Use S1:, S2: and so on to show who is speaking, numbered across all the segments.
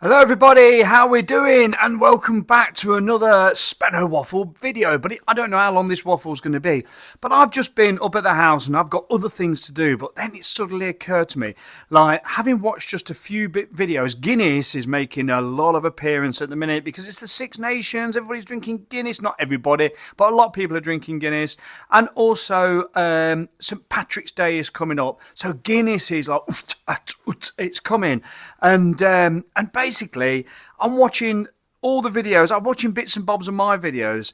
S1: Hello everybody, how we doing? And welcome back to another Spenno Waffle video. But I don't know how long this waffle's going to be. But I've just been up at the house and I've got other things to do. But then it suddenly occurred to me, like having watched just a few videos, Guinness is making a lot of appearance at the minute because it's the Six Nations. Everybody's drinking Guinness. Not everybody, but a lot of people are drinking Guinness. And also St. Patrick's Day is coming up. So Guinness is like, it's coming. And basically, I'm watching all the videos. I'm watching bits and bobs of my videos.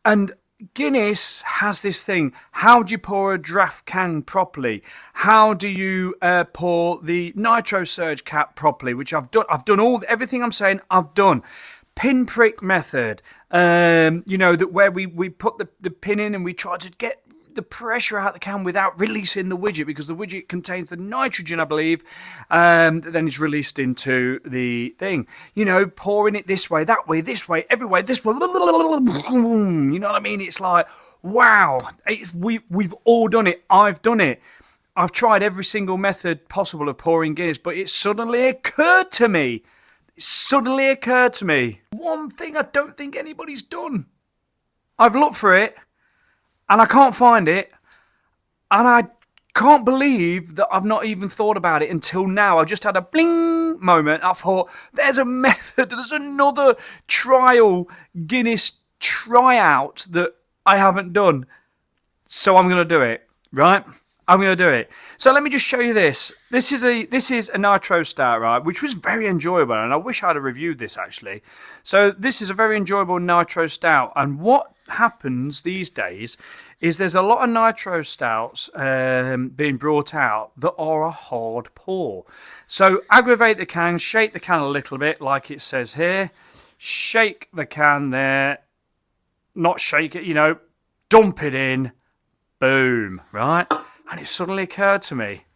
S1: And Guinness has this thing. How do you pour a draft can properly? How do you pour the Nitro Surge cap properly? Which I've done. I've done everything I'm saying. I've done. Pinprick method. That where we put the pin in and we try to get the pressure out of the can without releasing the widget, because the widget contains the nitrogen, I believe, that then is released into the thing. Pouring it this way, that way, this way, every way, this way. You know what I mean? It's like, wow, we've all done it. I've done it. I've tried every single method possible of pouring Guinness, but it suddenly occurred to me. One thing I don't think anybody's done. I've looked for it, and I can't find it, and I can't believe that I've not even thought about it until now. I just had a bling moment. I thought, there's a method, there's another trial Guinness tryout that I haven't done. So I'm going to do it, right? I'm going to do it. So let me just show you this. This is a Nitro Stout, right, which was very enjoyable, and I wish I'd have reviewed this, actually. So this is a very enjoyable Nitro Stout, and what happens these days is there's a lot of Nitro Stouts being brought out that are a hard pour. So aggravate the can, shake the can a little bit, like it says here. Shake the can there. Not shake it, dump it in. Boom, right? And it suddenly occurred to me,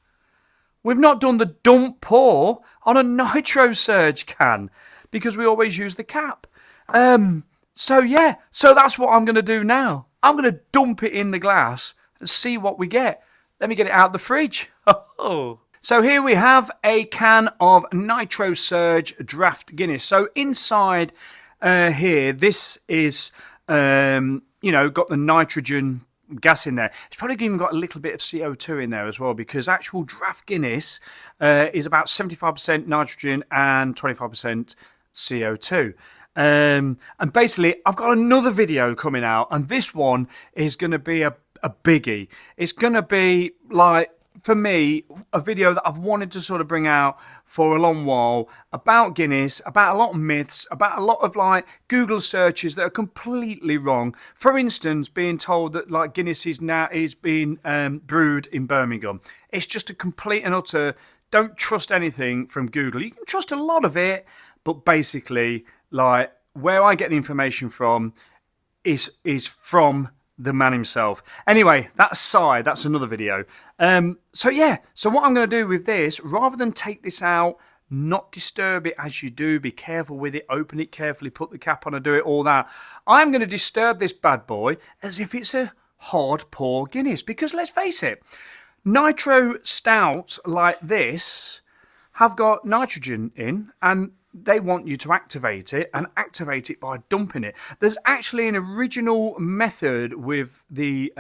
S1: we've not done the dump pour on a Nitro Surge can because we always use the cap. So that's what I'm going to do now. I'm going to dump it in the glass and see what we get. Let me get it out of the fridge. So here we have a can of Nitro Surge Draft Guinness. So inside here, this is, got the nitrogen gas in there. It's probably even got a little bit of CO2 in there as well, because actual draft Guinness is about 75% nitrogen and 25% CO2. And basically, I've got another video coming out, and this one is going to be a biggie. It's going to be, like, for me, a video that I've wanted to sort of bring out for a long while about Guinness, about a lot of myths, about a lot of like Google searches that are completely wrong. For instance, being told that like Guinness is being brewed in Birmingham. It's just a complete and utter. Don't trust anything from Google. You can trust a lot of it, but basically, like, where I get the information from is from the man himself. Anyway, that aside, that's another video. So what I'm going to do with this, rather than take this out, not disturb it as you do, be careful with it, open it carefully, put the cap on and do it, all that, I'm going to disturb this bad boy as if it's a hard pour Guinness. Because let's face it, Nitro Stouts like this have got nitrogen in, and they want you to activate it, and activate it by dumping it. There's actually an original method with the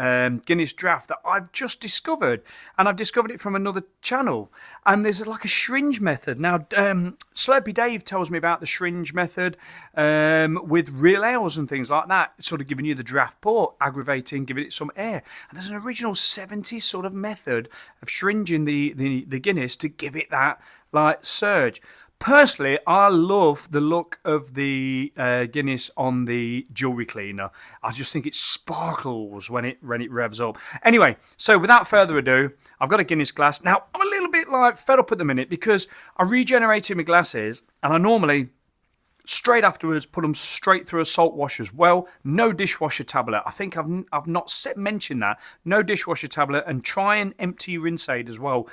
S1: Guinness draft that I've just discovered, and I've discovered it from another channel. And there's like a syringe method. Now, Slurpy Dave tells me about the syringe method with real ales and things like that, sort of giving you the draft pour, aggravating, giving it some air. And there's an original 70s sort of method of syringing the Guinness to give it that like surge. Personally, I love the look of the Guinness on the jewellery cleaner. I just think it sparkles when it revs up. Anyway, so without further ado, I've got a Guinness glass. Now, I'm a little bit like fed up at the minute because I regenerated my glasses, and I normally, straight afterwards, put them straight through a salt wash as well. No dishwasher tablet. I think I've not mentioned that. No dishwasher tablet, and try and empty your rinse aid as well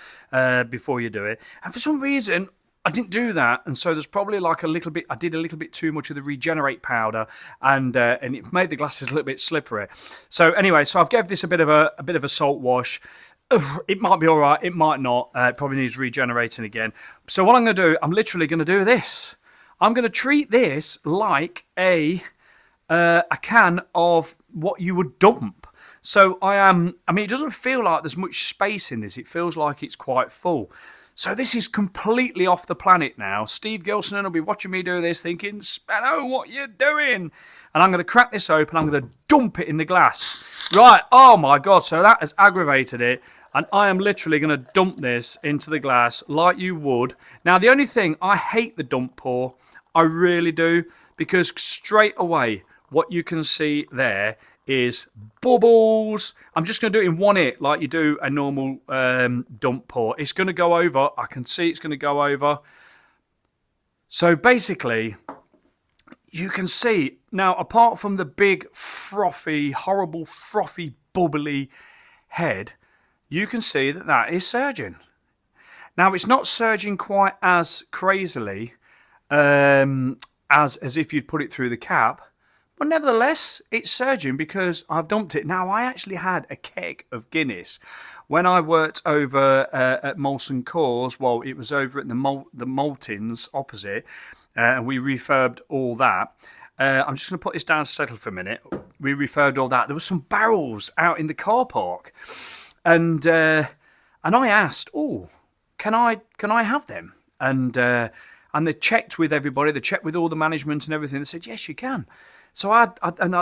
S1: before you do it. And for some reason, I didn't do that, and so there's probably like I did a little bit too much of the regenerate powder, and it made the glasses a little bit slippery. So anyway, I've gave this a bit of a salt wash. It might be all right, it might not. It probably needs regenerating again. So what I'm going to do, I'm literally going to do this. I'm going to treat this like a can of what you would dump. So I mean, it doesn't feel like there's much space in this. It feels like it's quite full. So this is completely off the planet now. Steve Gilson will be watching me do this thinking, Spanno, what you doing? And I'm going to crack this open. I'm going to dump it in the glass. Right, oh my God, so that has aggravated it. And I am literally going to dump this into the glass like you would. Now, the only thing, I hate the dump pour. I really do. Because straight away, what you can see there is bubbles. I'm just going to do it in one hit like you do a normal dump pour. It's going to go over. I can see it's going to go over. So basically, you can see, now apart from the big frothy, horrible frothy, bubbly head, you can see that that is surging. Now, it's not surging quite as crazily as if you'd put it through the cap. But nevertheless, it's surging because I've dumped it. Now, I actually had a keg of Guinness when I worked over at Molson Coors. Well, it was over at the Maltins opposite, and we refurbed all that. I'm just going to put this down to settle for a minute. We refurbed all that. There were some barrels out in the car park, and I asked, "Oh, can I have them?" And they checked with everybody. They checked with all the management and everything. They said, "Yes, you can." So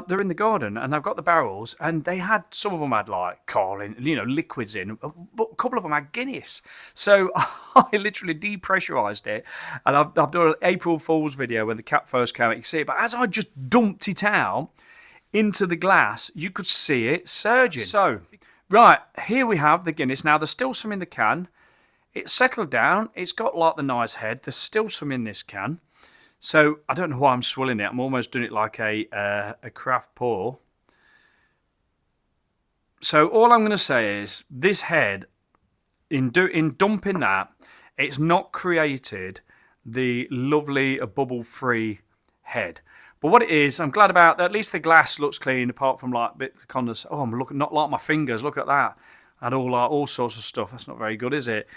S1: they're in the garden, and I've got the barrels, and they had, some of them had like Carling, liquids in, but a couple of them had Guinness. So I literally depressurized it, and I've done an April Fool's video when the cap first came out. You can see it, but as I just dumped it out into the glass, you could see it surging. So, right, here we have the Guinness. Now, there's still some in the can. It's settled down. It's got like the nice head. There's still some in this can. So, I don't know why I'm swilling it. I'm almost doing it like a craft pour. So, all I'm going to say is, this head, in dumping that, it's not created the lovely bubble-free head. But what it is, I'm glad about that. At least the glass looks clean, apart from like bits of condensate. Oh, I'm looking, not like my fingers. Look at that. I had all sorts of stuff. That's not very good, is it?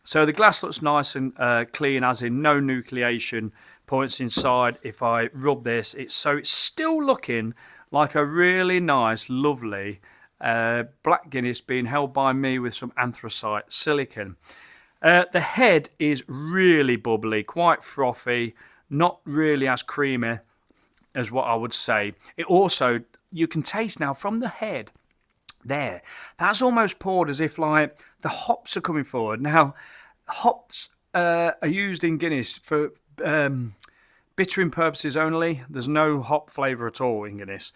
S1: So the glass looks nice and clean, as in no nucleation points inside. If I rub this, it's still looking like a really nice, lovely black Guinness being held by me with some anthracite silicon. The head is really bubbly, quite frothy, not really as creamy as what I would say. It also, you can taste now from the head there, that's almost poured as if like the hops are coming forward. Now, hops are used in Guinness for bittering purposes only. There's no hop flavour at all in Guinness.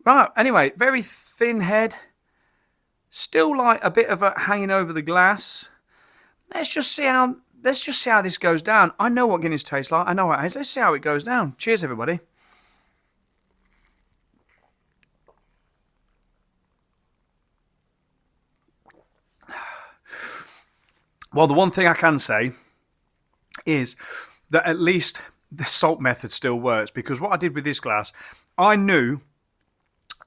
S1: Right, anyway, very thin head, still like a bit of a hanging over the glass. Let's just see how this goes down. I know what Guinness tastes like. I know what it is. Let's see how it goes down. Cheers, everybody. Well, the one thing I can say is that at least the salt method still works, because what I did with this glass, I knew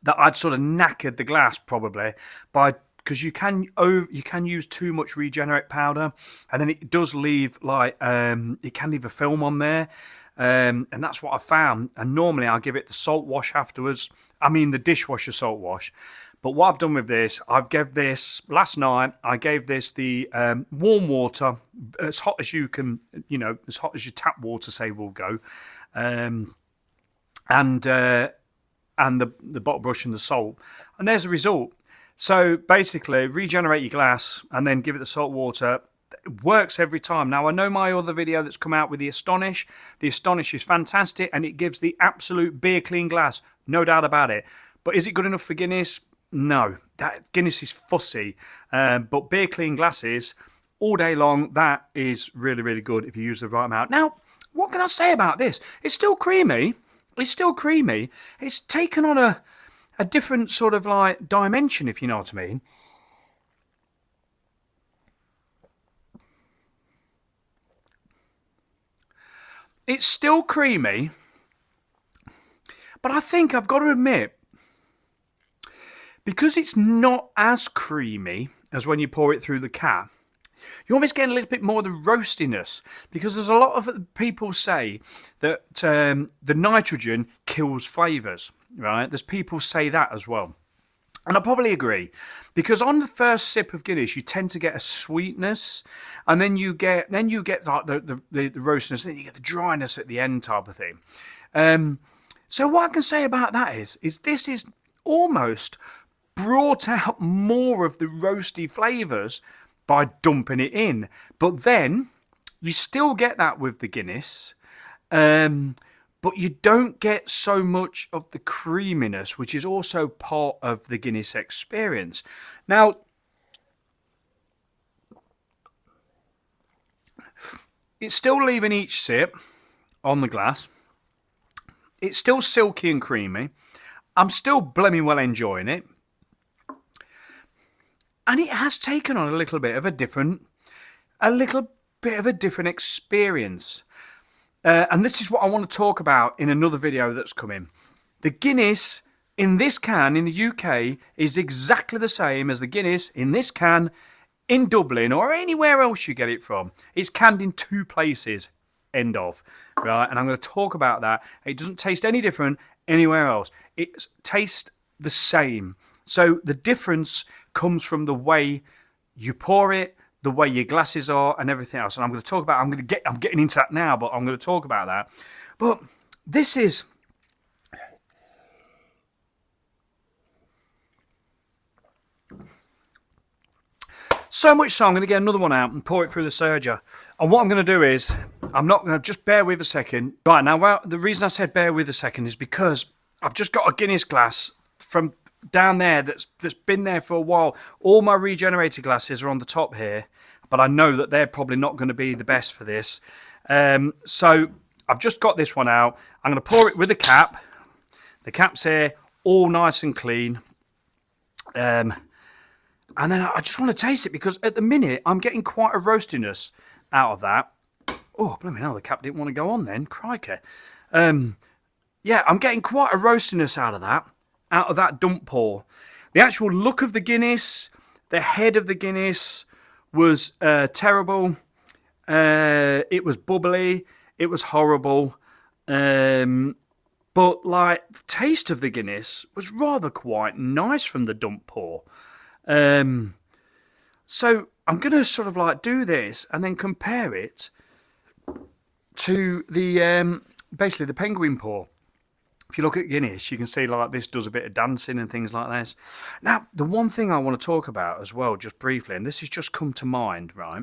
S1: that I'd sort of knackered the glass probably because you can use too much regenerate powder, and then it does leave like it can leave a film on there, and that's what I found. And normally I'll give it the salt wash afterwards. I mean the dishwasher salt wash. But what I've done with this, last night, I gave this the warm water, as hot as you can, as hot as your tap water, say, will go. And the bottle brush and the salt. And there's the result. So basically, regenerate your glass and then give it the salt water. It works every time. Now, I know my other video that's come out with the Astonish. The Astonish is fantastic, and it gives the absolute beer clean glass. No doubt about it. But is it good enough for Guinness? No, Guinness is fussy, but beer clean glasses all day long, that is really, really good if you use the right amount. Now, what can I say about this? It's still creamy. It's still creamy. It's taken on a different sort of like dimension, if you know what I mean. It's still creamy, but I think I've got to admit, because it's not as creamy as when you pour it through the cap, you're almost getting a little bit more of the roastiness, because there's a lot of people say that the nitrogen kills flavours, right? There's people say that as well. And I probably agree, because on the first sip of Guinness, you tend to get a sweetness, and then you get like the roastiness, then you get the dryness at the end type of thing. So what I can say about that is this is almost brought out more of the roasty flavours by dumping it in, but then you still get that with the Guinness. But you don't get so much of the creaminess, which is also part of the Guinness experience. Now, it's still leaving each sip on the glass. It's still silky and creamy. I'm still blooming well enjoying it. And it has taken on a little bit of a different experience. And this is what I want to talk about in another video that's coming. The Guinness in this can in the UK is exactly the same as the Guinness in this can in Dublin or anywhere else you get it from. It's canned in 2 places, end of. Right? And I'm going to talk about that. It doesn't taste any different anywhere else. It tastes the same. So the difference comes from the way you pour it, the way your glasses are, and everything else. And I'm going to talk about. I'm getting into that now, but I'm going to talk about that. But this is so much so. I'm going to get another one out and pour it through the serger. And what I'm going to do is, I'm not going to just bear with a second. Right now, well, the reason I said bear with a second is because I've just got a Guinness glass from down there that's been there for a while. All my regenerated glasses are on the top here, but I know that they're probably not going to be the best for this. So I've just got this one out. I'm going to pour it with the cap. The cap's here, all nice and clean. And then I just want to taste it, because at the minute I'm getting quite a roastiness out of that. Oh, blooming hell, the cap didn't want to go on then. Crikey. Yeah, I'm getting quite a roastiness out of that dump pour. The actual look of the Guinness, the head of the Guinness was terrible. It was bubbly. It was horrible. But like the taste of the Guinness was rather quite nice from the dump pour. So I'm going to sort of like do this and then compare it to the basically the penguin pour. If you look at Guinness, you can see like this does a bit of dancing and things like this. Now, the one thing I want to talk about as well, just briefly, and this has just come to mind, right?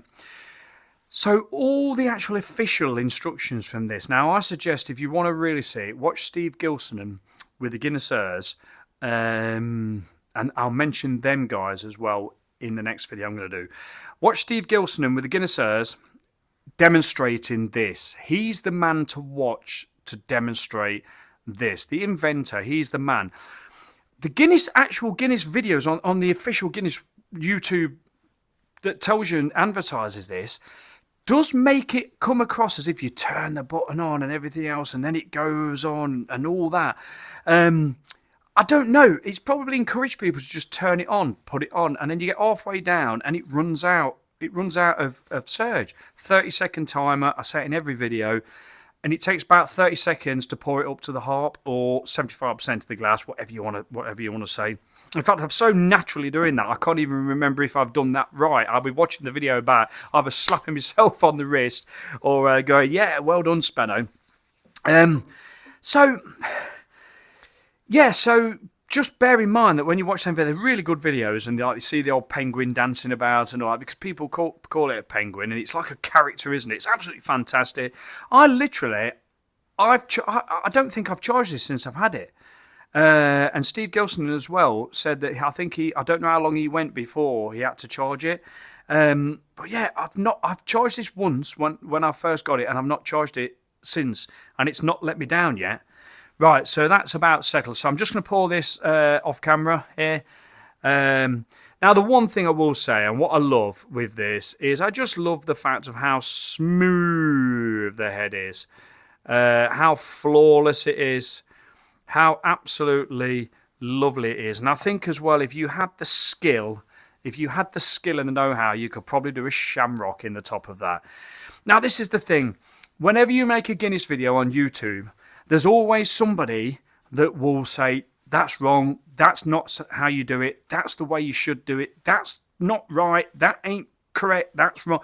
S1: So all the actual official instructions from this. Now, I suggest if you want to really see it, watch Steve Gilson with the Guinnessers, and I'll mention them guys as well in the next video I'm going to do. Watch Steve Gilson with the Guinnessers demonstrating this. He's the man to watch to demonstrate this. The inventor, he's the man. The actual Guinness videos on the official Guinness YouTube that tells you and advertises this does make it come across as if you turn the button on and everything else and then it goes on and all that. I don't know. It's probably encouraged people to just turn it on, put it on, and then you get halfway down and it runs out. It runs out of surge. 30-second timer. I say it in every video. And it takes about 30 seconds to pour it up to the harp, or 75% of the glass, whatever you want to say. In fact, I'm so naturally doing that, I can't even remember if I've done that right. I'll be watching the video back, either slapping myself on the wrist or going, yeah, well done, Spenno. So just bear in mind that when you watch them, they're really good videos, and you see the old penguin dancing about and all that, because people call it a penguin, and it's like a character, isn't it? It's absolutely fantastic. I don't think I've charged this since I've had it. And Steve Gilson as well said that I don't know how long he went before he had to charge it. But yeah, I've charged this once when I first got it, and I've not charged it since, and it's not let me down yet. Right, so that's about settled. So I'm just going to pour this off camera here. Now, the one thing I will say, and what I love with this, is I just love the fact of how smooth the head is, how flawless it is, how absolutely lovely it is. And I think as well, if you had the skill If you had the skill and the know-how, you could probably do a shamrock in the top of that. Now, this is the thing. Whenever you make a Guinness video on YouTube, there's always somebody that will say, that's wrong, that's not how you do it, that's the way you should do it, that's not right, that ain't correct, that's wrong.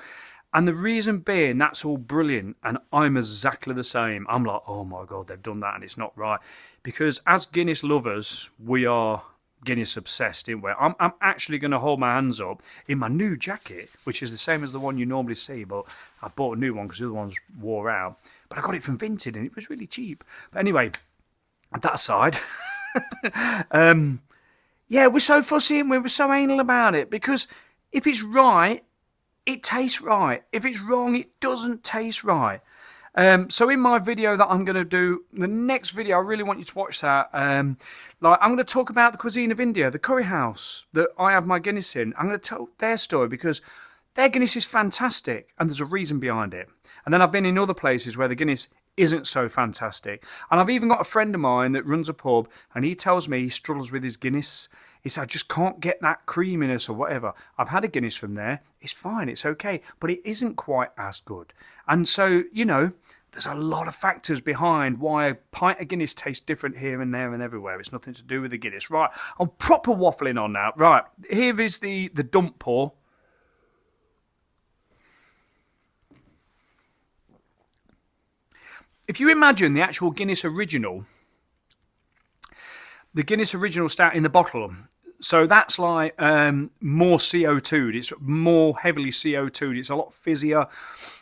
S1: And the reason being, that's all brilliant, and I'm exactly the same. I'm like, oh my God, they've done that and it's not right. Because as Guinness lovers, we are Guinness obsessed, aren't we? I'm actually going to hold my hands up in my new jacket, which is the same as the one you normally see, but I bought a new one because the other one's wore out. But I got it from Vinted and it was really cheap. But anyway, that aside, yeah, we're so fussy and we're so anal about it, because if it's right, it tastes right. If it's wrong, it doesn't taste right. So in my video that I'm going to do, the next video, I really want you to watch that. I'm going to talk about the cuisine of India, the curry house that I have my Guinness in. I'm going to tell their story because their Guinness is fantastic and there's a reason behind it. And then I've been in other places where the Guinness isn't so fantastic. And I've even got a friend of mine that runs a pub and he tells me he struggles with his Guinness. He said, I just can't get that creaminess or whatever. I've had a Guinness from there. It's fine. It's okay. But it isn't quite as good. And so, you know, there's a lot of factors behind why a pint of Guinness tastes different here and there and everywhere. It's nothing to do with the Guinness. Right, I'm proper waffling on now. Right, here is the dump pour. If you imagine the actual Guinness original, the Guinness original stout in the bottle, so that's like more CO2'd. It's more heavily CO2'd. It's a lot fizzier.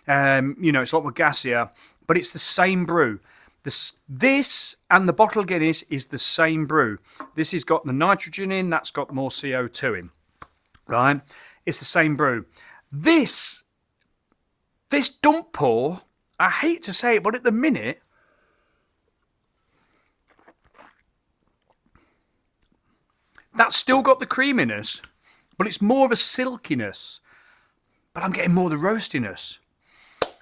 S1: You know, it's a lot more gassier. But it's the same brew. This and the bottle Guinness is the same brew. This has got the nitrogen in. That's got more CO2 in. Right? It's the same brew. This dump pour, I hate to say it, but at the minute, that's still got the creaminess, but it's more of a silkiness. But I'm getting more of the roastiness.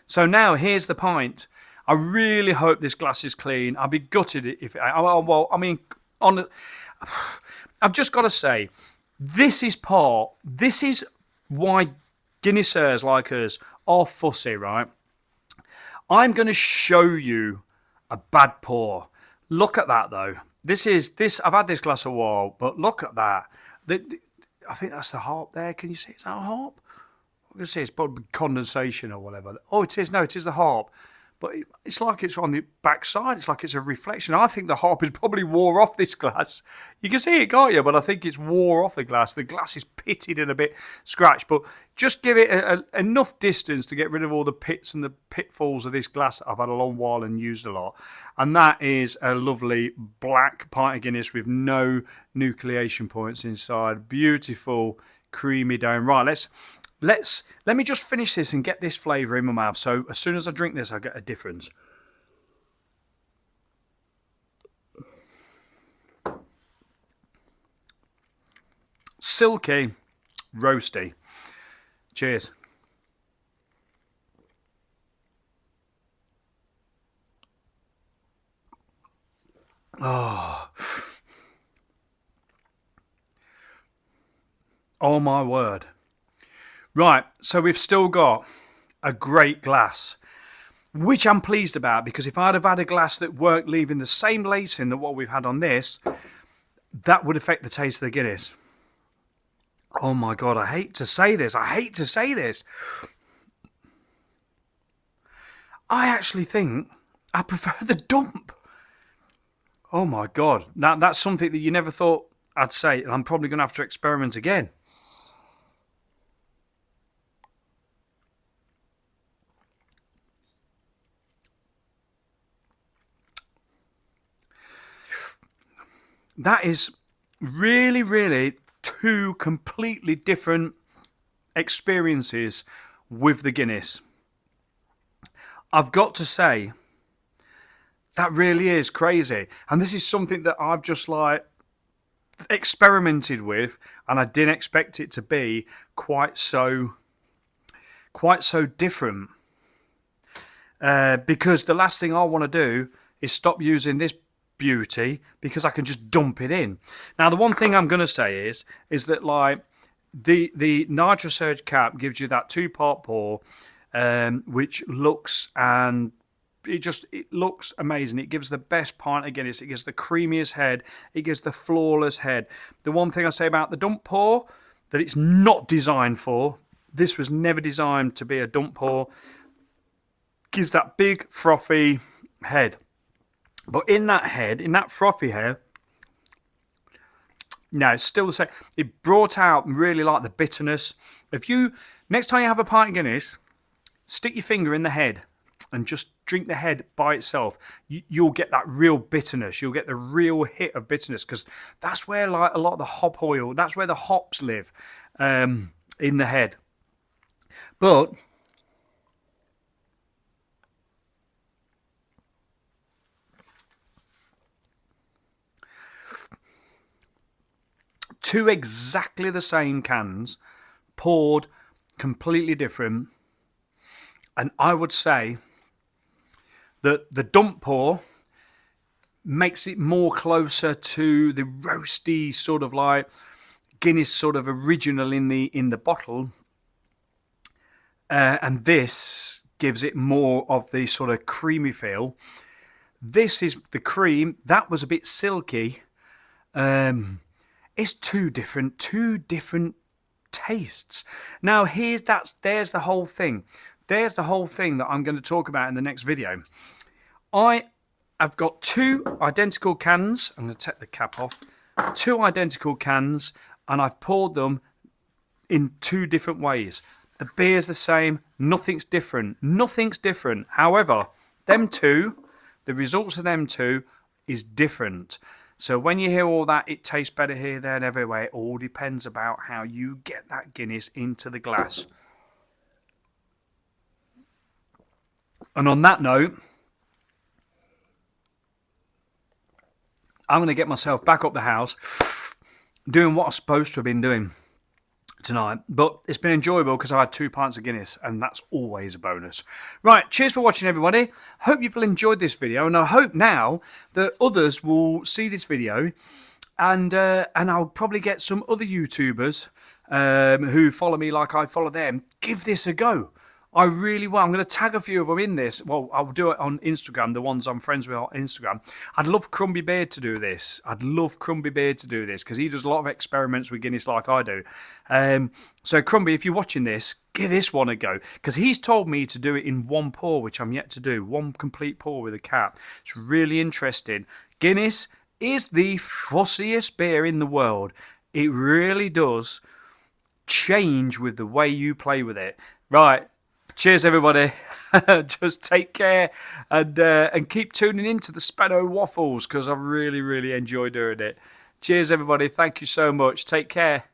S1: So now here's the pint. I really hope this glass is clean. I'd be gutted if well, I mean, I've just got to say, this is why Guinnessers like us are fussy, right? I'm going to show you a bad pour. Look at that though. I've had this glass a while, but look at that. I think that's the harp there. Can you see? Is that a harp? I'm going to say it's probably condensation or whatever. Oh, it is. No, it is the harp. But it's like it's on the back side. It's like it's a reflection. I think the harp is probably wore off this glass. You can see it, can't you? But I think it's wore off the glass. The glass is pitted and a bit scratched. But just give it enough distance to get rid of all the pits and the pitfalls of this glass that I've had a long while and used a lot. And that is a lovely black pint of Guinness with no nucleation points inside. Beautiful, creamy down. Right, let me just finish this and get this flavour in my mouth. So as soon as I drink this, I get a difference. Silky, roasty. Cheers. Oh my word. Right, so we've still got a great glass, which I'm pleased about, because if I'd have had a glass that weren't leaving the same lacing that what we've had on this, that would affect the taste of the Guinness. Oh my God, I hate to say this. I actually think I prefer the dump. Oh my God, that's something that you never thought I'd say, and I'm probably going to have to experiment again. That is really, really two completely different experiences with the Guinness. I've got to say, that really is crazy. And this is something that I've just like experimented with, and I didn't expect it to be quite so different. Because the last thing I want to do is stop using this beauty because I can just dump it in. Now, the one thing I'm going to say is that like the Nitro Surge cap gives you that 2-part pour, which looks and it looks amazing. It gives the best pint of Guinness. It gives the creamiest head. It gives the flawless head. The one thing I say about the dump pour that it's not designed for. This was never designed to be a dump pour. Gives that big frothy head, but in that head, in that frothy head, no, it's still the same. It brought out really like the bitterness. If you next time you have a pint of Guinness, stick your finger in the head and just drink the head by itself. You'll get that real bitterness. You'll get the real hit of bitterness because that's where like a lot of the hop oil. That's where the hops live in the head. But two exactly the same cans, poured completely different. And I would say that the dump pour makes it more closer to the roasty sort of like Guinness sort of original in the bottle. And this gives it more of the sort of creamy feel. This is the cream. That was a bit silky. It's two different tastes. Now there's the whole thing. There's the whole thing that I'm going to talk about in the next video. I have got two identical cans. I'm going to take the cap off. Two identical cans, and I've poured them in two different ways. The beer's the same. Nothing's different. Nothing's different. However, them two, the results of them two is different. So when you hear all that, it tastes better here, there, and everywhere. It all depends about how you get that Guinness into the glass. And on that note, I'm going to get myself back up the house, doing what I'm supposed to have been doing tonight. But it's been enjoyable because I had 2 pints of Guinness, and that's always a bonus. Right, cheers for watching, everybody. Hope you've enjoyed this video, and I hope now that others will see this video, and I'll probably get some other YouTubers who follow me like I follow them. Give this a go. I really will. I'm going to tag a few of them in this. Well, I'll do it on Instagram, the ones I'm friends with on Instagram. I'd love Crumbly Beard to do this. I'd love Crumbly Beard to do this because he does a lot of experiments with Guinness like I do. So, Crumbly, if you're watching this, give this one a go because he's told me to do it in one pour, which I'm yet to do. One complete pour with a cap. It's really interesting. Guinness is the fussiest beer in the world. It really does change with the way you play with it. Right. Cheers, everybody. Just take care and keep tuning in to the Spenno Waffles because I really, really enjoy doing it. Cheers, everybody. Thank you so much. Take care.